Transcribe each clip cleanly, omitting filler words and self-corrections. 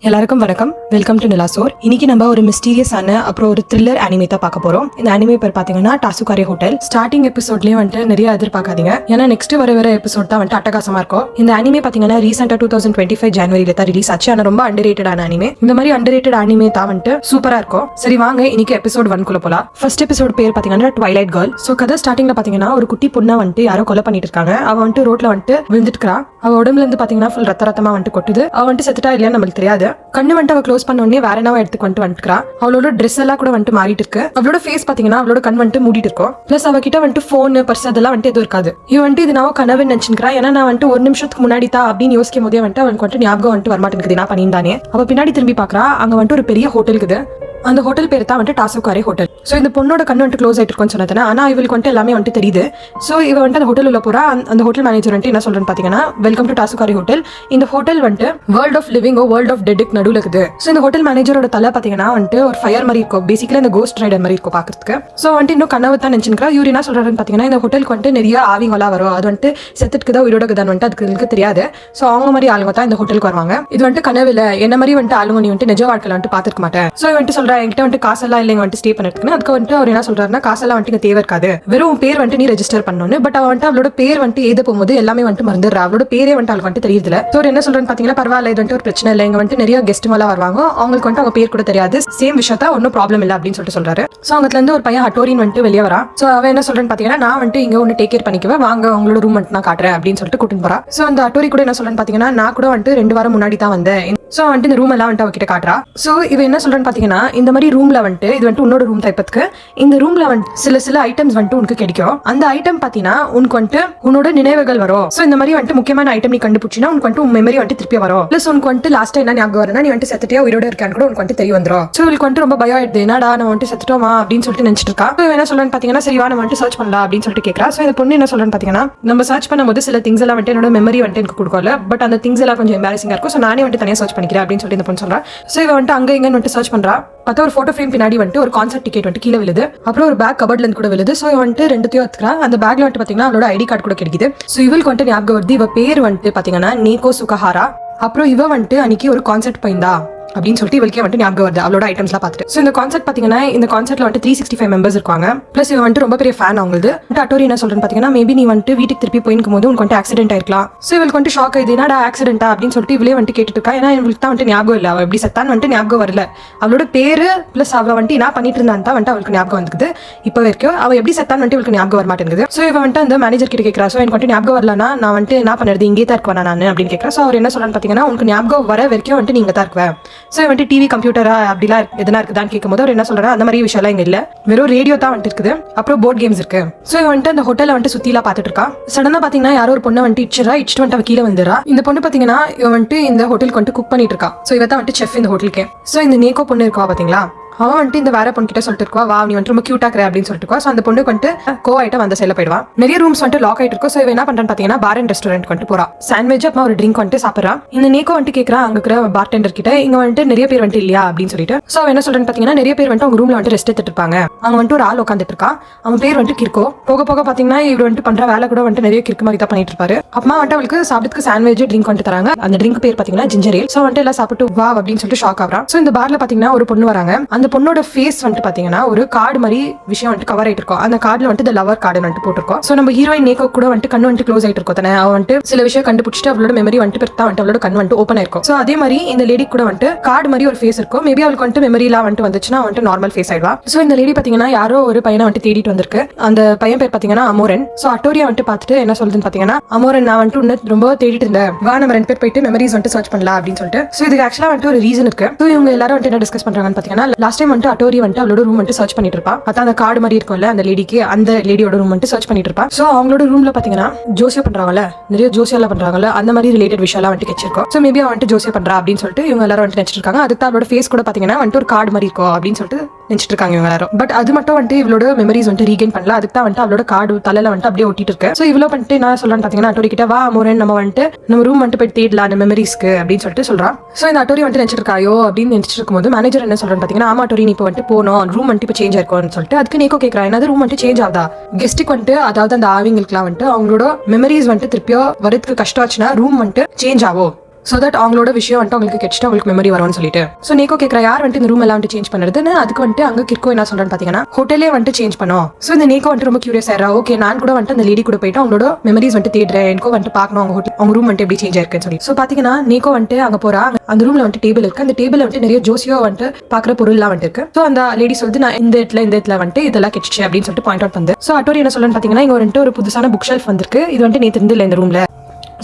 எல்லாருக்கும் வணக்கம். Welcome to நிலாசோர். இன்னைக்கு நம்ம ஒரு மிஸ்டீரியஸான அப்புறம் ஒரு த்ரில்லர் அனிமே தான் பார்க்க போறோம். இந்த அனிமே பேர் பாத்தீங்கன்னா டாசுகாரி ஹோட்டல். ஸ்டார்டிங் எபிசோட்லயே வந்துட்டு நிறைய எதிர்பார்க்காதீங்க, ஏன்னா நெக்ஸ்ட் வர எபிசோட் தான் வந்துட்டு அட்டகாசமா இருக்கும். இந்த அனிமே பாத்தீங்கன்னா ரீசெண்டா 2025 ஜனவரியில தான் ரிலீஸ் ஆச்சு. ஆனா ரொம்ப அண்டர்ரேட்டடான அனிமே. இந்த மாதிரி அண்டர்ரேட்டட் அனிமே தான் வந்துட்டு சூப்பரா இருக்கும். சரி வாங்க இன்னைக்கு எபிசோட் 1 குள்ள போலாம். ஃபர்ஸ்ட் எபிசோட் பேர் பாத்தீங்கன்னா ட்வைலைட் கேர்ள். சோ கதை ஸ்டார்டிங்ல பாத்தீங்கன்னா ஒரு குட்டி பொண்ணை வந்துட்டு யாரோ கொலை பண்ணிட்டு இருக்காங்க. அவ வந்துட்டு ரோட்ல வந்துட்டு விழுந்துட்டு அவ உடம்புல இருந்து பாத்தீங்கன்னா ஃபுல் ரத்தமா வந்துட்டு கொட்டுது. அவ வந்துட்டு செத்துட்டா இல்லையா நம்மளுக்கு தெரியாது. கண்ணு வந்துட்டு அவ க்ளோஸ் பண்ண உடனே வேற என்ன எடுத்துக்கு வந்துட்டு அவளோட ட்ரெஸ் எல்லாம் கூட வந்துட்டு மாறிட்டு இருக்கு. அவளோட ஃபேஸ் பாத்தீங்கன்னா அவளோட கண் வந்துட்டு மூடிட்டு இருக்கும். பிளஸ் அவகிட்ட வந்துட்டு போன் பர்ஸ் அதெல்லாம் வந்துட்டு எதுவும் இருக்காது. இவன் வந்துட்டு இது நான் கனவு நினைச்சுக்கிறா. ஏன்னா நான் வந்துட்டு ஒரு நிமிஷத்துக்கு முன்னாடி தான் அப்படின்னு யோசிக்கும் போதே வந்துட்டு அவனுக்கு வந்துட்டு ஞாபகம் வந்துட்டு வரமாட்டேங்குது நான் பண்ணியிருந்தானே. அவ பின்னாடி திரும்பி பாக்குறா. அங்க வந்துட்டு ஒரு பெரிய ஹோட்டல் இருக்குது. அந்த ஹோட்டல் பேர் தான் வந்துட்டு டாசுகாரி ஹோட்டல். ஸோ இந்த பொண்ணோட கண்ணு வந்துட்டு க்ளோஸ் ஆயிட்டு இருக்குன்னு சொன்னதுனா, ஆனா இவளுக்கு வந்துட்டு எல்லாமே வந்துட்டு தெரியுது. ஸோ இவ வந்துட்டு அந்த ஹோட்டல் உள்ள போறா. அந்த ஹோட்டல் மேனேஜர் வந்துட்டு என்ன சொல்றேன்னு பாத்தீங்கன்னா, வெல்கம் டு டாசுகாரி ஹோட்டல். இந்த ஹோட்டல் வந்துட்டு world of living world of டெட்டுக்கு நடுவில் இருக்குது. ஸோ இந்த ஹோட்டல் மேனேஜரோட தலை பாத்தீங்கன்னா வந்துட்டு ஒரு ஃபயர் மாதிரி இருக்கும். பேசிக்கலி இந்த கோஸ்ட் ரைடர் மாதிரி இருக்கும் பாக்குறதுக்கு. ஸோ வந்துட்டு இன்னும் கனவு தான் நினைச்சுக்கிறா. இவர் என்ன சொல்றாருன்னு பாத்தீங்கன்னா, இந்த ஹோட்டலுக்கு வந்துட்டு நிறைய ஆவிங்கெல்லாம் வரும். அது வந்துட்டு செத்துக்கு தான் உயிரோட தான் வந்துட்டு அதுக்கு தெரியாது. ஸோ அவங்க மாதிரி ஆளுங்க தான் இந்த ஹோட்டலுக்கு வருவாங்க. இது வந்துட்டு கனவு இல்ல, என்ன மாதிரி வந்துட்டு ஆளுங்க நீ வந்துட்டு நிஜ வாழ்க்கையில வந்துட்டு பாத்துக்க மாட்டேன். ஸோ வந்துட்டு சொல்றா என்கிட்ட வந்துட்டு காசு இல்லைங்க வந்துட்டு ஸ்டே பண்ணிருக்குன்னு. அதுக்கு வந்துட்டு அவர் என்ன சொல்றாருன்னா, காசெல்லாம் வந்துட்டு தேவை இருக்காது, வெறும் பேர் வந்துட்டு நீ ரெஜிஸ்டர் பண்ணணும். பட் அவ வந்துட்டு அவளோட பேர் வந்துட்டு எழுத போகும்போது எல்லாமே வந்துட்டு மறந்துடுறா. அவளோட பேரே வந்துட்டு அவளுக்கு வந்துட்டு தெரியல. ஸோ என்ன சொல்றேன்னு பாத்தீங்கன்னா, பரவாயில்ல இது வந்துட்டு ஒரு பிரச்சனை இல்லை, இங்க வந்துட்டு நிறைய கெஸ்ட் எல்லாம் வருவாங்க, அவங்களுக்கு வந்துட்டு அவங்க பேர் கூட தெரியாது, சேம் விஷயத்தா ஒன்னும் ப்ராப்ளம் இல்லை அப்படின்னு சொல்லிட்டு சொல்றாரு. ஸோ அங்கத்துல இருந்து ஒரு பையன் ஹட்டோரின் வந்துட்டு வெளியே வரா. ஸோ அவ என்ன சொல்றேன்னு பாத்தீங்கன்னா, நான் வந்துட்டு இங்க ஒன்று டேக் கேர் பண்ணிக்குவேன், வாங்க உங்களோட ரூம் வந்துட்டு நான் காட்டுறேன் அப்படின்னு சொல்லிட்டு கூட்டிட்டு போறா. ஸோ அந்த ஹட்டோரி கூட என்ன சொல்றேன்னு பாத்தீங்கன்னா, நான் கூட வந்துட்டு 2 வாரம் முன்னாடி தான் வந்தேன். ஸோ வந்துட்டு இந்த ரூம் எல்லாம் வந்துட்டு அவகிட்ட காட்டுறா. ஸோ இவ என்ன சொல்றேன்னு பாத்தீங்கன்னா, இந்த மாதிரி ரூம்ல வந்துட்டு இது வந்துட்டு உன்னோட ரூம் டைப்பத்துக்கு இந்த ரூம்ல வந்துட்டு சில ஐட்டம்ஸ் வந்துட்டு உனக்கு கிடைக்கும். அந்த ஐட்டம் பாத்தீங்கன்னா உனக்கு வந்துட்டு உன்னோட நினைவுகள் வரும். ஸோ இந்த மாதிரி வந்துட்டு முக்கியமான ஐட்டம் நீ கண்டுபிடிச்சினா உனக்கு வந்துட்டு உன் மெமரி வந்துட்டு திருப்பி வரும். பிளஸ் உனக்கு வந்துட்டு லாஸ்ட் என்ன ஞாபகம் வரனா, நீ வந்துட்டு செத்துட்டியா உயிரோட இருக்கான்னு கூட உனக்கு வந்துட்டு தெரிய வந்துடும். ஸோ இவளுக்கு வந்துட்டு ரொம்ப பயம் ஆயிடுது. என்னடா நம்ம வந்துட்டு செத்துட்டோமா அப்படின்னு சொல்லிட்டு நினைச்சிட்டு இருக்கா. என்ன சொல்றேன்னு பாத்தீங்கன்னா, சரிவா நம்ம வந்துட்டு சர்ச் பண்ணலாம் அப்படின்னு சொல்லிட்டு கேட்கறா. ஸோ இந்த பொண்ணு என்ன சொல்றேன்னு பாத்தீங்கன்னா, நம்ம சர்ச் பண்ணும்போது சில திங்ஸ் எல்லாம் வந்துட்டு என்னோட மெமரி வந்துட்டு எனக்கு கொடுக்கல, பட் அந்த திங்ஸ் எல்லாம் கொஞ்சம் எம்பாரசிங்கா இருக்கும். ஸோ நானே வந்துட்டு தனியாக சர்ச் பண்ணிக்கிறேன் அப்படின்னு சொல்லிட்டு இந்த பொண்ணு சொல்றா. ஸோ இவ வந்துட்டு அங்க இங்க வந்துட்டு சர்ச் பண்றா. பார்த்தா ஒரு போட்டோ ஃப்ரேம் பின்னாடி வந்துட்டு ஒரு கான்சர்ட் டிக்கெட் வந்துட்டு கீழே விழுது. அப்புறம் ஒரு பேக் கபர்ட்ல இருந்து கூட விழுது. ஸோ வந்துட்டு 2த்தையும் எடுத்துக்கிறா. அந்த பேக்ல வந்துட்டு பாத்தீங்கன்னா அவளோட ஐடி கார்டு கூட கிடைக்குது. ஸோ இவளுக்கு வந்துட்டு ஞாபகம் வருது. இவ பேர் வந்துட்டு பாத்தீங்கன்னா நேகோ சுகஹாரா. அப்புறம் இவ வந்துட்டு அன்னைக்கு ஒரு கான்சர்ட் போயிருந்தா அப்படின்னு சொல்லிட்டு இவளுக்கே வந்துட்டு ஞாபகம் வருது அவளோட ஐட்டம்ஸ்லாம் பார்த்துட்டு. ஸோ இந்த கான்செர்ட் பார்த்தீங்கன்னா, இந்த கான்செர்ட்ல வந்துட்டு 365 மெம்பர்ஸ் இருக்காங்க. ப்ளஸ் இவன் வந்துட்டு ரொம்ப பெரிய ஃபேன் அவங்களுக்கு. அட்டோரி என்ன சொல்றேன்னு பார்த்தீங்கன்னா, மேபி நீ வந்துட்டு வீட்டுக்கு திருப்பி போயிருக்கும் போது உனக்கு வந்துட்டு ஆக்சிடென்ட் ஆயிருக்கலாம். ஸோ இவளுக்கு வந்துட்டு ஷாக் ஆயிடுது, என்னடா ஆக்சிடென்ட்டா அப்படின்னு சொல்லிட்டு இவளே வந்துட்டு கேட்டுட்டு இருக்கா. ஏன்னா இவளுக்கு தான் வந்துட்டு ஞாபகம் இல்லை, அவள் எப்படி செத்தான்னு வந்துட்டு ஞாபகம் வரல. அவளோட பேரு ப்ளஸ் அவள் வந்துட்டு என்ன பண்ணிட்டு இருந்தான்னு தான் வந்துட்டு அவளுக்கு ஞாபகம் வந்துக்குது. இப்போ வரைக்கும் அவள் எப்படி செத்தான்னு வந்துட்டு இவளுக்கு ஞாபகம் வர மாட்டேங்குது. ஸோ இவன் வந்துட்டு அந்த மேனேஜர் கிட்ட கேட்கறா. ஸோ எனக்கு வந்துட்டு ஞாபகம் வரலன்னா நான் வந்துட்டு என்ன பண்ணுறது, இங்கே தான் இருக்குவேன் நான் அப்படின்னு கேட்கறேன். ஸோ அவர் என்ன சொல்றான்னு பார்த்தீங்கன்னா, உனக்கு ஞாபகம் வர வரைக்கும் வந்துட்டு நீங்க தான் இருக்குவேன். ஸோ வந்துட்டு டிவி கம்ப்யூட்டரா அப்படிலாம் எதனா இருக்குதான்னு கேட்கும்போது அவர் என்ன சொல்றாரு, அந்த மாதிரி விஷயம்லாம் இங்க இல்ல, வெறும் ரேடியோ தான் வந்துட்டு இருக்குது, அப்புறம் போர்ட் கேம்ஸ் இருக்கு. சோ வந்துட்டு அந்த ஹோட்டல்ல வந்துட்டு சுத்திலாம் பாத்துட்டு இருக்கா. சடனா பாத்தீங்கன்னா யாரோ ஒரு பொண்ணை வந்துட்டு இடிச்சிட்டு வந்துட்டு கீழே வந்துடுறா. இந்த பொண்ணு பாத்தீங்கன்னா இவன் வந்துட்டு இந்த ஹோட்டலுக்கு வந்துட்டு குக் பண்ணிட்டு இருக்கா. சோ இவ தான் வந்துட்டு செஃப் இந்த ஹோட்டலுக்கு. சோ இந்த நேகோ பொண்ணு இருக்கா பாத்தீங்களா, அவன் வந்துட்டு இந்த வேற பொண்ணு கிட்ட சொல்லிட்டு இருக்கா, வா நீ வந்துட்டு ரொம்ப கியூட்டா இருக்கிற அப்படின்னு சொல்லிட்டு இருக்கா. ஸோ அந்த பொண்ணுக்கு வந்துட்டு கோ ஐட்டம் அந்த சைடில் போயிடுவா. நிறைய ரூம்ஸ் வந்துட்டு லாக் ஆயிட்டு இருக்கும். ஸோ இவன் என்ன பண்றான்னு பாத்தீங்கன்னா, பார் அண்ட் ரெஸ்டாரண்ட் வந்துட்டு போறா. சாண்ட்விச் அப்புறம் ஒரு ட்ரிங்க் வந்துட்டு சாப்பிட்றா. இந்த நேக்கோ வந்துட்டு கேட்கறா அங்க இருக்கிற பார்டெண்டர் கிட்ட, இங்க வந்துட்டு நிறைய பேர் வந்துட்டு இல்லையா அப்படின்னு சொல்லிட்டு. ஸோ அவன் என்ன சொல்றேன்னு பாத்தீங்கன்னா, நிறைய பேர் வந்துட்டு அவங்க ரூம்ல வந்துட்டு ரெஸ்ட் எடுத்துட்டு இருப்பாங்க. அவங்க வந்துட்டு ஒரு ஆள் உட்காந்துட்டு இருக்கா. அவன் பேர் வந்துட்டு கிர்கோ. போக போக பாத்தீங்கன்னா இவர் வந்துட்டு பண்ற வேலை கூட வந்துட்டு நிறைய கிறுக்கு மாதிரி தான் பண்ணிட்டு இருப்பாரு. அம்மா வந்துட்டு அவளுக்கு சாப்பிட்டு சாண்ட்விச் ட்ரிங்க் வந்துட்டு தராங்க. அந்த ட்ரிங்க் பேர் பாத்தீங்கன்னா ஜிஞ்சர் ஏல். ஸோ வந்துட்டு எல்லாம் சாப்பிட்டு வா அப்படின்னு சொல்லிட்டு ஷாக் ஆகுறா. ஸோ இந்த பார்ல பாத்தீங்கன்னா ஒரு பொண்ணு வராங்க. அந்த பொண்ணோட ஃபேஸ் வந்துட்டு பாத்தீங்கன்னா ஒரு கார்டு மாதிரி விஷயம் வந்துட்டு கவர் ஆயிட்டு இருக்கும். அந்த கார்டுல வந்துட்டு இந்த லவர் கார்டு வந்துட்டு போட்டிருக்கோம். சோ நம்ம ஹீரோயின் நேக்கோ கூட வந்துட்டு கண்ணு வந்துட்டு க்ளோஸ் ஆயிட்டு இருக்கும் தானே. அவ வந்துட்டு சில விஷயம் கண்டுபிடிச்சிட்டு அவளோட மெமரி வந்துட்டு பெருத்தா வந்துட்டு அவளோட கண் வந்துட்டு ஓப்பன் ஆயிருக்கும். சோ அதே மாதிரி இந்த லேடி கூட வந்துட்டு கார்டு மாதிரி ஒரு ஃபேஸ் இருக்கும். மேபி அவளுக்கு வந்துட்டு மெமரி எல்லாம் வந்துட்டு வந்துச்சுன்னா வந்துட்டு நார்மல் ஃபேஸ் ஆயிடுவா. சோ இந்த லேடி பாத்தீங்கன்னா யாரோ ஒரு பையனை வந்துட்டு தேடிட்டு வந்திருக்கு. அந்த பையன் பேர் பாத்தீங்கன்னா அமோரன். சோ அட்டோரியா வந்துட்டு பார்த்துட்டு என்ன சொல்லுதுன்னு பாத்தீங்கன்னா, அமோரன் நான் வந்துட்டு உன்ன ரொம்ப தேடிட்டு இருந்தேன், வா நம்ம 2 பேர் போயிட்டு மெமரிஸ் வந்துட்டு சர்ச் பண்ணலாம் அப்படின்னு சொல்லிட்டு. சோ இதுக்கு ஆக்சுவலா வந்துட்டு ஒரு ரீசன் இருக்கு. சோ இவங்க எல்லாரும் வந்துட்டு என்ன டிஸ்கஸ் பண்றாங்கன்னு பாத்தீங்கன்னா, லாஸ்ட் டைம் வந்துட்டு அட்டோரி வந்துட்டு அவளோட ரூம் வந்துட்டு சர்ச் பண்ணிட்டு இருப்பா. அதான் அந்த கார்டு மாதிரி இருக்கும்ல அந்த லேடிக்கு, அந்த லேடியோட ரூம் வந்துட்டு சர்ச் பண்ணிட்டு இருப்பா. சோ அவங்களோட ரூம்ல பாத்தீங்கன்னா ஜோசியா பண்றாங்கல்ல, நிறைய ஜோசியால பண்றாங்கல்ல, அந்த மாதிரி ரிலேட்டட் விஷயம் எல்லாம் வந்துட்டு வச்சிருக்கோம். சோ மேபி அவன் வந்துட்டு ஜோசியா பண்றா அப்படின்னு சொல்லிட்டு இவங்க எல்லாரும் வந்துட்டு நினைச்சிட்டு இருக்காங்க. அதுக்கு அவளோட ஃபேஸ் கூட பாத்தீங்கன்னா வந்துட்டு ஒரு கார்டு மாதிரி இருக்கும் அப்படின்னு சொல்லிட்டு நினைச்சிட்டு இருக்காங்க இவங்க எல்லாரும். பட் அது மட்டும் வந்துட்டு இவளோட மெமரிஸ் வந்துட்டு ரீகெயின் பண்ணல. அதுக்கு தான் வந்துட்டு அவளோட கார்டு தலையில வந்துட்டு அப்படியே ஒட்டிட்டு இருக்கு. சோ இவ்வளவு பண்ணிட்டு நான் சொல்றேன்னு பாத்தீங்கன்னா, அட்டோரி கிட்ட வா அமோரன் நம்ம வந்துட்டு நம்ம ரூம் வந்துட்டு போய் தேடலாம் அந்த மெமரிஸ்க்கு அப்படின்னு சொல்லிட்டு சொல்றான். சோ இந்த அட்டோரி வந்துட்டு நினைச்சிட்டு இருக்காயோ அப்படின்னு நினைச்சிட்டு இருக்கும்போது மேனேஜர் என்ன சொல்றேன்னு பாத்தீங்கன்னா, ஆமா அட்டோரி நீ இப்போ வந்துட்டு போனோம் ரூம் வந்துட்டு இப்போ சேஞ்ச் ஆயிருக்கும்னு சொல்லிட்டு. அதுக்கு நேக்கோ கேட்கறா, என்னது ரூம் வந்துட்டு சேஞ்ச் ஆகுதா, கெஸ்ட்டுக்கு வந்துட்டு அதாவது அந்த ஆவிங்களுக்குலாம் வந்துட்டு அவங்களோட மெமரிஸ் வந்துட்டு திருப்பியோ வரதுக்கு கஷ்டம் ஆச்சுன்னா ரூம் வந்துட்டு சேஞ்ச் ஆகும் சோ தட் அவங்களோட விஷயம் வந்துட்டு அவங்களுக்கு கெச்சிட்டு அவங்களுக்கு மெமரி வரும்னு சொல்லிட்டு சோ நேக்கோ கேட்கற யார் வந்துட்டு இந்த ரூம் எல்லாம் வந்துட்டு சேஞ்ச் பண்ணுறதுன்னு அதுக்கு வந்துட்டு அங்க கிர்கோ என்ன சொல்றான்னு பாத்தீங்கன்னா ஹோட்டலே வந்துட்டு சேஞ்ச் பண்ணும். சோ இந்த நேக்கோ வந்துட்டு ரொம்ப கியூரியஸ் ஆயிரா. ஓகே நான் கூட வந்துட்டு அந்த லேடி கூட போயிட்டு அவங்களோட மெமரிஸ் வந்துட்டு தேடுறேன், எனக்கோ வந்துட்டு பார்க்கணும் அவங்க ரூம் வந்துட்டு எப்படி சேஞ்ச் ஆயிருக்குன்னு சொல்லி. சோ பாத்தீங்கன்னா நேக்கோ வந்துட்டு அங்க போறா. அந்த ரூம்ல வந்துட்டு டேபிள் இருக்கு. அந்த டேபிள் வந்துட்டு நிறைய ஜோசியோ வந்துட்டு பாக்குற பொருள் எல்லாம் வந்துட்டு இருக்கு. சோ அந்த லேடி சொல்லுது நான் இந்த இடத்துல வந்துட்டு இதெல்லாம் கெச்சிச்சு அப்படின்னு சொல்லிட்டு பாயிண்ட் அவுட் பண்ணு. சோ அட்டோரி என்ன சொல்லணும்னு பாத்தீங்கன்னா இங்க வந்துட்டு ஒரு புதுசான புக் ஷெல்ஃப் வந்திருக்கு. இது வந்துட்டு நேத்து இருந்தில்ல இந்த ரூம்ல.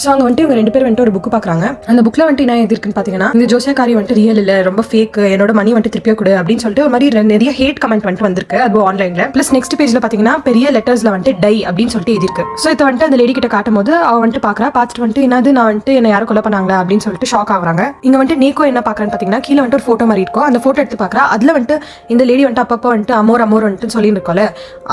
ஸோ அங்கே வந்துட்டு இவங்க 2 பேர் வந்துட்டு ஒரு புக் பார்க்குறாங்க. அந்த புக்கில் வந்துட்டு என்ன எது இருக்குன்னு பார்த்தீங்கன்னா இந்த ஜோசியக்காரி வந்துட்டு ரியல் இல்லை, ரொம்ப ஃபேக், என்னோட மணி வந்துட்டு திருப்பியே கொடு அப்படின்னு சொல்லிட்டு ஒரு மாதிரி நிறைய ஹேட் கமெண்ட் வந்துட்டு வந்திருக்கு. அது ஆன்லைனில். ப்ளஸ் நெக்ஸ்ட் பேஜில் பார்த்தீங்கன்னா பெரிய லெட்டர்ஸில் வந்துட்டு டை அப்படின்னு சொல்லிட்டு எழுதிருக்கு. ஸோ இதை வந்துட்டு அந்த லேடி கிட்ட காட்டும் போது அவள் வந்துட்டு பார்க்குறா. பார்த்துட்டு வந்துட்டு என்னது நான் வந்துட்டு என்ன யாரும் கொலை பண்ணாங்களா அப்படின்னு சொல்லிட்டு ஷாக் ஆகுறாங்க. இங்கே வந்துட்டு நேக்கோ என்ன பார்க்குறேன்னு பார்த்தீங்கன்னா கீழே வந்துட்டு ஒரு ஃபோட்டோ மாதிரி இருக்கும். அந்த ஃபோட்டோ எடுத்து பார்க்குறா. அதில் வந்துட்டு இந்த லேடி வந்துட்டு அப்பப்போ வந்துட்டு அமோர் வந்துட்டு சொல்லியிருக்கோம்ல,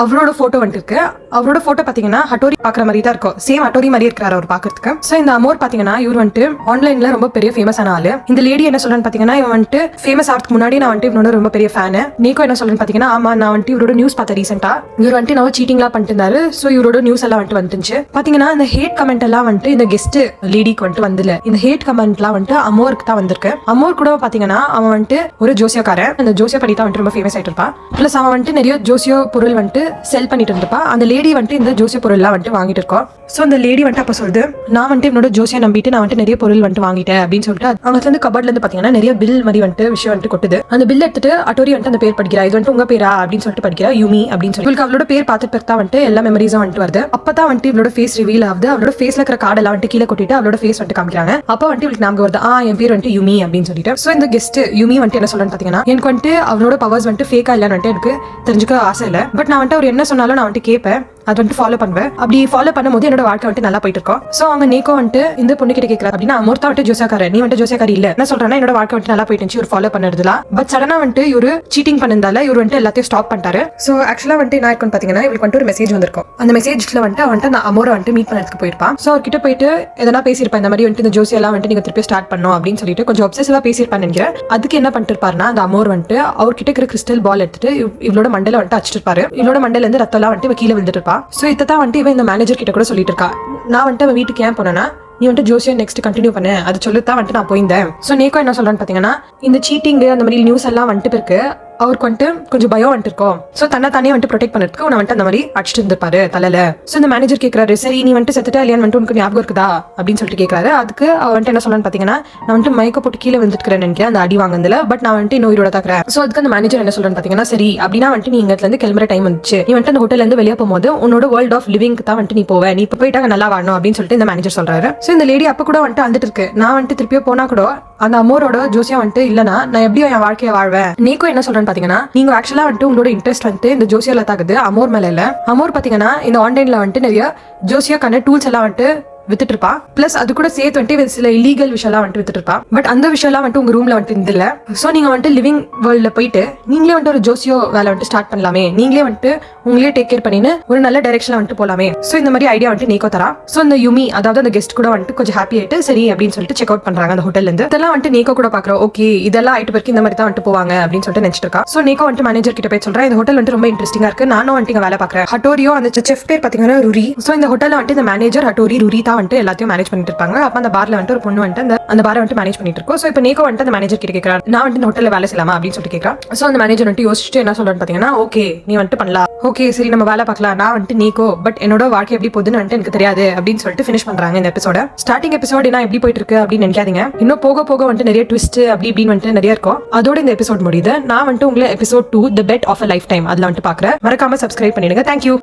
அவரோட ஃபோட்டோ வந்துட்டு இருக்கு. அவரோட ஃபோட்டோ பார்த்தீங்கன்னா ஹட்டோரி பார்க்குற மாதிரி தான் இருக்கும். சேம் ஹட்டோரி மாதிரி இருக்கிறார் அவர் பார்க்கறதுக்கு. ஸோ இந்த அமோர் இவர் வந்துட்டு ஆன்லைன்ல ரொம்ப பெரிய ஃபேமஸான ஆளு. இந்த லேடி என்ன சொல்றேன்னு பாத்தீங்கன்னா இவன் வந்துட்டு ஃபேமஸ் ஆகிறதுக்கு முன்னாடி நான் வந்துட்டு இவனோட ரொம்ப பெரிய ஃபேன். நேக்கோ என்ன சொல்றேன்னு பாத்தீங்கன்னா ஆமா நான் வந்துட்டு இவரோட நியூஸ் பார்த்தேன் ரீசெண்டா. இவர் வந்துட்டு நான் சீட்டிங்லாம் பண்ணிட்டு இருந்தாரு. சோ இவரோட நியூஸ் எல்லாம் வந்துட்டு வந்துச்சு. பாத்தீங்கன்னா இந்த ஹேட் கமெண்ட் எல்லாம் வந்துட்டு இந்த கெஸ்ட் லேடிக்கு வந்துட்டு வந்துல. இந்த ஹேட் கமெண்ட் எல்லாம் வந்துட்டு அமோருக்கு தான் வந்திருக்கு. அமோர் கூட பாத்தீங்கன்னா அவன் வந்துட்டு ஒரு ஜோசியக்காரன். அந்த ஜோசிய படி தான் வந்துட்டு ரொம்ப ஃபேமஸ் ஆயிட்டு இருப்பான். பிளஸ் அவன் வந்துட்டு நிறைய ஜோசியோ பொருள் வந்துட்டு செல் பண்ணிட்டு இருப்பா. அந்த லேடி வந்துட்டு இந்த ஜோசிய பொருள் எல்லாம் வந்துட்டு வாங்கிட்டு இருக்கோம். சோ அந்த லேடி வந்துட்டு அப்ப சொல்லுது நான் வந்துட்டு இவனோட ஜோசிய நம்பிட்டு நான் வந்துட்டு நிறைய பொருள் வந்துட்டு வாங்கிட்டேன் அப்படின்னு சொல்லிட்டு அவங்க வந்து கபர்ட்ல இருந்து பாத்தீங்கன்னா நிறைய பில் மாதிரி வந்துட்டு விஷயம் வந்துட்டு கொட்டுது. அந்த பில் எடுத்துட்டு அட்டோரி வந்துட்டு அந்த பேர் படிக்கிறா. இது வந்துட்டு உங்க பேரா அப்படின்னு சொல்லிட்டு படிக்கிறா, யூமி அப்படின்னு சொல்லி. இவளுக்கு அவளோட பேர் பார்த்துட்டு தான் வந்துட்டு எல்லா மெமரிஸும் வந்துட்டு வருது. அப்பதான் வந்துட்டு இவளோட ஃபேஸ் ரிவீல் ஆகுது. அவளோட ஃபேஸ்ல இருக்கிற கார்டு எல்லாம் வந்துட்டு கீழே கொட்டிட்டு அவளோட ஃபேஸ் வந்துட்டு காமிக்கிறாங்க. அப்ப வந்துட்டு இவளுக்கு நாம வருது என் பேர் வந்துட்டு யூமி அப்படின்னு சொல்லிட்டு. சோ இந்த கெஸ்ட் யூமி வந்துட்டு என்ன சொல்றேன்னு பாத்தீங்கன்னா எனக்கு வந்துட்டு அவளோட பவர்ஸ் வந்துட்டு ஃபேக்கா இல்லன்னு வந்துட்டு எனக்கு தெரிஞ்சுக்க ஆசை இல்லை. பட் நான் வந்துட்டு அவர் என்ன சொன்னாலும் நான் வந்துட்டு கேட்பேன், அது வந்துட்டு ஃபாலோ பண்ணுவேன். அப்படி ஃபாலோ பண்ணும்போது என்னோட வாழ்க்கை வந்துட்டு நல்லா போயிட்டு இருக்கும். சோ அவங்க நேக்கோ வந்துட்டு இந்த பொண்ணு கிட்ட கேட்கறா அப்படின்னா அமோர்த்தா வந்துட்டு ஜோசியக்காரர், நீ வந்துட்டு ஜோசியக்காரி இல்ல என்ன சொல்றேன்னா என்னோட வாழ்க்கை வந்துட்டு நல்லா போயிட்டு இவர் ஃபாலோ பண்ணுறதுல. பட் சடனா வந்துட்டு இவரு சீட்டிங் பண்ணதால இவர் வந்துட்டு எல்லாத்தையும் ஸ்டாப் பண்ணிட்டாரு. சோ ஆக்சுவலா வந்துட்டு என்ன இருக்குன்னு பாத்தீங்கன்னா இவருக்கு வந்துட்டு ஒரு மெசேஜ் வந்திருக்கும். அந்த மெசேஜ்ல வந்துட்டு அவன்ட்டு அந்த அமோரை வந்துட்டு மீட் பண்ணதுக்கு போயிருப்பான். சோ அவர்கிட்ட போயிட்டு எதனா பேசியிருப்பேன், இந்த மாதிரி வந்துட்டு இந்த ஜோசி எல்லாம் வந்துட்டு நீங்க திருப்பி ஸ்டார்ட் பண்ணணும் அப்படின்னு சொல்லிட்டு கொஞ்சம் அப்சசிவா பேசியிருப்பான்னு நினைக்கிறேன். அதுக்கு என்ன பண்ணிட்டு இருப்பாருன்னா அந்த அமோர் வந்துட்டு அவர்கிட்ட இருக்கிற கிறிஸ்டல் பால் எடுத்துட்டு இவளோட மண்டல வந்துட்டு அடிச்சிட்டு இருப்பாரு. இவளோட மண்டல இருந்து ரத்தம் எல்லாம் வந்துட்டு கீழே விழுந்துட்டு இருப்பா. சோ இதான் வந்துட்டு இவன் இந்த மேனேஜர் கிட்ட கூட சொல்லிட்டு இருக்கா, நான் வந்துட்டு அவன் வீட்டுக்கு ஏன் போனேன்னா நீ வந்துட்டு ஜோசியா நெக்ஸ்ட் கண்டினியூ பண்ண அது சொல்லித்தான் வந்துட்டு நான் போயிருந்தேன். ஸோ நேக்கோ என்ன சொல்றான்னு பாத்தீங்கன்னா இந்த சீட்டிங் அந்த மாதிரி நியூஸ் எல்லாம் வந்துட்டு இருக்கு. அவருக்கு வந்துட்டு கொஞ்சம் பயம் வந்துட்டு இருக்கும். ஸோ தன்னை வந்துட்டு ப்ரொடெக்ட் பண்ணுறதுக்கு அவனை வந்துட்டு அந்த மாதிரி அடிச்சுட்டு இருந்திருப்பாரு தலையில. ஸோ இந்த மேனேஜர் கேட்கறாரு, சரி நீ வந்துட்டு செத்துட்டா இல்லையான்னு வந்துட்டு உனக்கு ஞாபகம் இருக்குதா அப்படின்னு சொல்லிட்டு கேட்கறாரு. அதுக்கு அவன் வந்துட்டு என்ன சொல்லலான்னு பாத்தீங்கன்னா நான் வந்துட்டு மயக்க போட்டு கீழே வந்துருக்கிறேன் நினைக்கிறேன் அந்த அடி வாங்குறதுல. பட் நான் வந்துட்டு இன்னும் உயிரோட தாக்குறேன். ஸோ அதுக்கு அந்த மேனேஜர் என்ன சொல்றான்னு பாத்தீங்கன்னா சரி அப்படின்னா வந்துட்டு நீ இங்க இருந்து கிளம்புற டைம் வந்துச்சு, நீ வந்துட்டு அந்த ஹோட்டல்ல இருந்து வெளியே போகும்போது உன்னோட வேர்ல்ட் ஆஃப் லிவிங்க்கு தான் வந்துட்டு நீ போவே, நீ இப்போ போயிட்டாங்க நல்லா வாழணும் அப்படின்னு சொல்லிட்டு இந்த மேனேஜர் சொல்றாரு. ஸோ இந்த லேடி அப்ப கூட வந்துட்டு வந்துட்டு இருக்கு, நான் வந்துட்டு திருப்பியோ போனா கூட அந்த அமோரோட ஜோசியா வந்துட்டு இல்லனா நான் எப்படியோ என் வாழ்க்கையை வாழ்வேன். நேக்கோ என்ன சொல்றேன்னு பாத்தீங்கன்னா நீங்க ஆக்சுவலா வந்துட்டு உங்களோட இன்ட்ரெஸ்ட் வந்துட்டு இந்த ஜோசியால தாக்குது, அமோர் மேல இல்ல. அமோர் பாத்தீங்கன்னா இந்த ஆன்லைன்ல வந்துட்டு நிறைய ஜோசியாக்கான டூல்ஸ் எல்லாம் வந்துட்டு வித்துட்டு இருப்பா. பிளஸ் அது கூட சேர்த்து வந்துட்டு சில இல்லீகல் விஷயம்லாம் வந்துட்டு வித்துட்டு இருப்பா. பட் அந்த விஷயம்லாம் வந்துட்டு உங்க ரூம்ல வந்துட்டு இருந்தில்ல. சோ நீங்க வந்துட்டு லிவிங் வேர்ல்ட்ல போயிட்டு நீங்களே வந்துட்டு ஒரு ஜோசியோ வேலை வந்துட்டு ஸ்டார்ட் பண்ணலாமே, நீங்களே வந்துட்டு உங்களே டேக் கேர் பண்ணின்னு ஒரு நல்ல டைரக்ஷன்ல வந்துட்டு போலாமே. சோ இந்த மாதிரி ஐடியா வந்துட்டு நேக்கோ தரா. சோ இந்த யூமி அதாவது அந்த கெஸ்ட் கூட வந்துட்டு கொஞ்சம் ஹாப்பி ஆயிட்டு சரி அப்படின்னு சொல்லிட்டு செக் அவுட் பண்றாங்க அந்த ஹோட்டல்ல இருந்து. இதெல்லாம் வந்துட்டு நேக்கோ கூட பாக்குறோம், ஓகே இதெல்லாம் ஆயிட்டு பிறகு இந்த மாதிரி தான் வந்துட்டு போவாங்க அப்படின்னு சொல்லிட்டு நினைச்சிட்டு இருக்கா. சோ நேக்கோ வந்துட்டு மேனேஜர் கிட்ட போய் சொல்றேன் இந்த ஹோட்டல் வந்துட்டு ரொம்ப இன்ட்ரெஸ்டிங்கா இருக்கு, நானும் வந்துட்டு வேலை பாக்குறேன். ஹட்டோரியோ அந்த செஃப் பேர் பாத்தீங்கன்னா ருரி. சோ இந்த ஹோட்டல்ல வந்துட்டு இந்த மேனேஜர் ஹட்டோரி ருரி தான் வந்துட்டு எல்லாத்தையும் மேனேஜ் பண்ணிட்டு இருப்பாங்க. அப்ப அந்த பார்ல வந்துட்டு ஒரு பொண்ணு வந்துட்டு அந்த பாரை வந்துட்டு மேனேஜ் பண்ணிட்டு இருக்கோம். சோ இப்போ நேக்கோ வந்துட்டு அந்த மேனேஜர் கிட்ட கேட்கறாரு, நான் வந்துட்டு ஹோட்டல்ல வேலை செய்யலாமா அப்படின்னு சொல்லிட்டு கேட்கறா. சோ அந்த மேனேஜர் வந்துட்டு யோசிச்சுட்டு என்ன சொல்றான்னு பாத்தீங்கன்னா ஓகே நீ வந்துட்டு பண்ணலாம், ஓகே சரி நம்ம வேலை பார்க்கலாம், நான் வந்துட்டு நேக்கோ பட் என்னோட வாழ்க்கை எப்படி போகுதுன்னு வந்துட்டு எனக்கு தெரியாது அப்படின்னு சொல்லிட்டு ஃபினிஷ் பண்றாங்க இந்த எபிசோட. ஸ்டார்டிங் எபிசோட் என்ன எப்படி போயிட்டு இருக்கு அப்படின்னு நினைக்காதீங்க, இன்னும் போக போக வந்துட்டு நிறைய ட்விஸ்ட் அப்படி இப்படின்னு வந்துட்டு நிறைய இருக்கும். அதோட இந்த எபிசோட் முடியுது. நான் வந்துட்டு உங்களை episode 2 the bet of a lifetime அதுல வந்துட்டு பாக்குறேன். மறக்காம சப்ஸ்கிரைப் பண்ணிடுங்க. தேங்க்யூ.